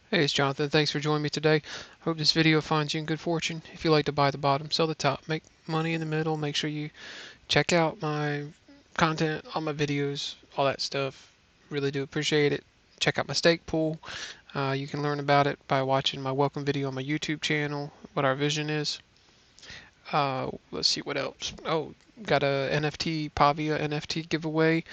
Hey, it's Jonathan. Thanks for joining me today. Hope this video finds you in good fortune. If you like to buy the bottom, sell the top, make money in the middle, make sure you check out my content, all my videos, all that stuff. Really do appreciate it. Check out my stake pool. You can learn about it by watching my welcome video on my YouTube channel, what our vision is. Let's see what else. Oh, got a NFT, Pavia NFT giveaway.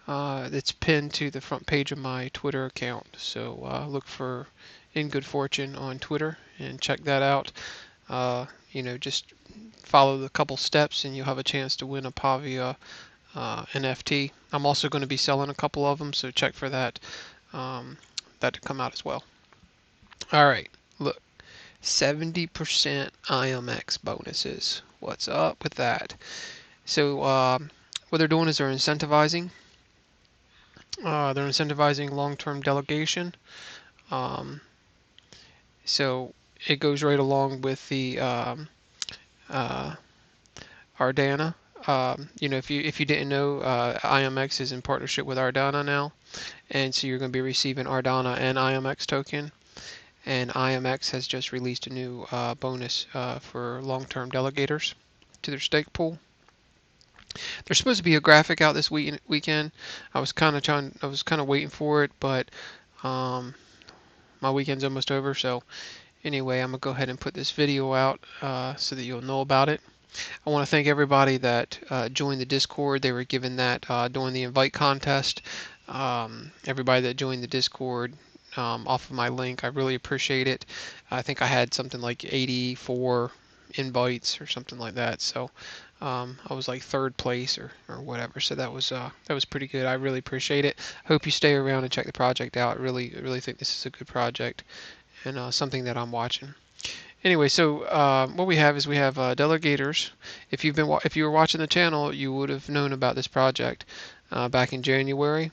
It's pinned to the front page of my Twitter account. So look for In Good Fortune on Twitter and check that out. Just follow the couple steps and you'll have a chance to win a Pavia NFT. I'm also going to be selling a couple of them, so check for that that to come out as well. All right, look, 70% IAMX bonuses. What's up with that? So what they're doing is they're incentivizing long-term delegation. Um, so it goes right along with the uh, Ardana. If you didn't know, IMX is in partnership with Ardana now, and so you're going to be receiving Ardana and IMX token. And IMX has just released a new bonus for long-term delegators to their stake pool. There's supposed to be a graphic out this weekend. I was kind of waiting for it, but um, my weekend's almost over. So anyway, I'm gonna go ahead and put this video out so that you'll know about it. I want to thank everybody that joined the Discord. They were given that during the invite contest. Everybody that joined the Discord off of my link, I really appreciate it. I think I had something like 84 invites or something like that. So I was like third place or whatever. So that was pretty good. I really appreciate it. Hope you stay around and check the project out. I really think this is a good project and something that I'm watching. Anyway, so what we have delegators. If you were watching the channel, you would have known about this project back in January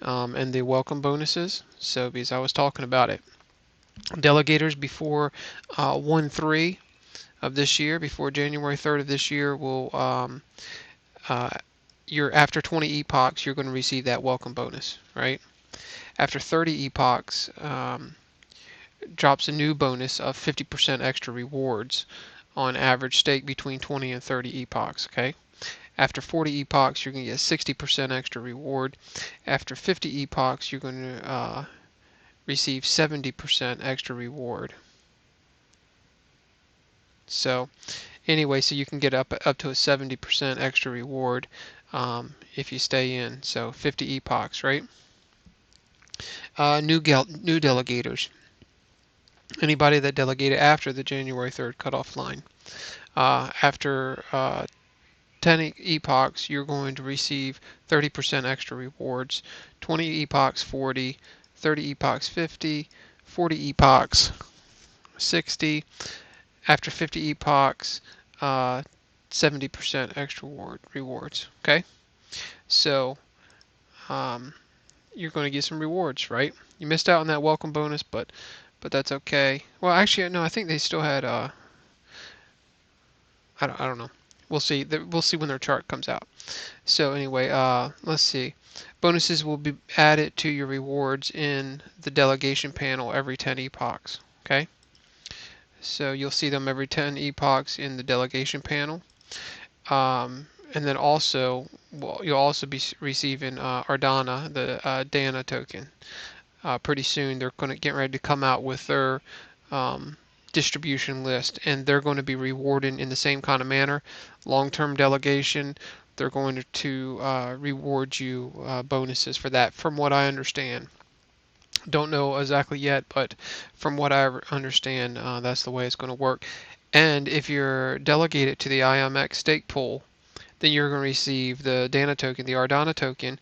and the welcome bonuses. So because I was talking about it, delegators before 1/3 of this year, before January 3rd of this year, will uh, you're after 20 epochs, you're going to receive that welcome bonus, right? After 30 epochs, drops a new bonus of 50% extra rewards on average stake between 20 and 30 epochs. Okay. After 40 epochs, you're going to get 60% extra reward. After 50 epochs, you're going to receive 70% extra reward. So anyway, so you can get up to a 70% extra reward if you stay in. So 50 epochs, right? New delegators. Anybody that delegated after the January 3rd cutoff line. After 10 epochs, you're going to receive 30% extra rewards. 20 epochs, 40. 30 epochs, 50. 40 epochs, 60. After 50 epochs, 70% extra rewards. Okay? So, you're going to get some rewards, right? You missed out on that welcome bonus, but that's okay. Well, actually, no, I think they still had I don't know. We'll see. We'll see when their chart comes out. So anyway, let's see. Bonuses will be added to your rewards in the delegation panel every 10 epochs. Okay. So you'll see them every 10 epochs in the delegation panel. And then also, well, you'll also be receiving Ardana, the Dana token. Pretty soon, they're going to get ready to come out with their distribution list, and they're going to be rewarded in the same kind of manner. Long-term delegation, they're going to reward you bonuses for that, from what I understand. Don't know exactly yet, but from what I understand, that's the way it's going to work. And if you're delegated to the IAMX stake pool, then you're going to receive the Dana token, the Ardana token,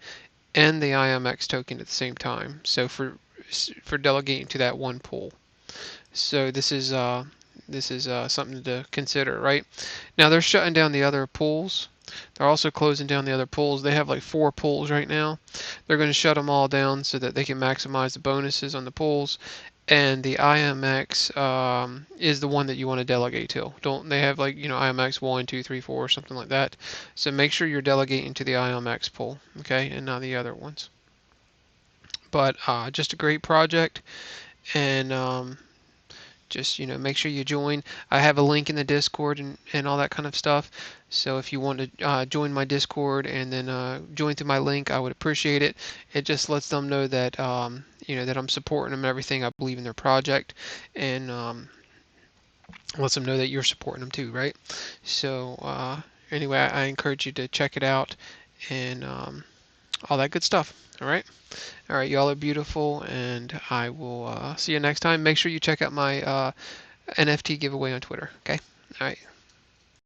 and the IAMX token at the same time. So for delegating to that one pool. So this is something to consider, right? Now they're shutting down the other pools. They're also closing down the other pools. They have like 4 pools right now. They're going to shut them all down so that they can maximize the bonuses on the pools. And the IMX is the one that you want to delegate to. Don't they have like IMX 1, 2, 3, 4 or something like that? So make sure you're delegating to the IMX pool, okay, and not the other ones. But just a great project. and just make sure you join. I have a link in the Discord and all that kind of stuff. So if you want to join my Discord and then join through my link, I would appreciate it. It just lets them know that that I'm supporting them and everything. I believe in their project, and lets them know that you're supporting them too, right? So anyway, I encourage you to check it out and all that good stuff. All right. All right, y'all are beautiful, and I will see you next time. Make sure you check out my NFT giveaway on Twitter. Okay. All right.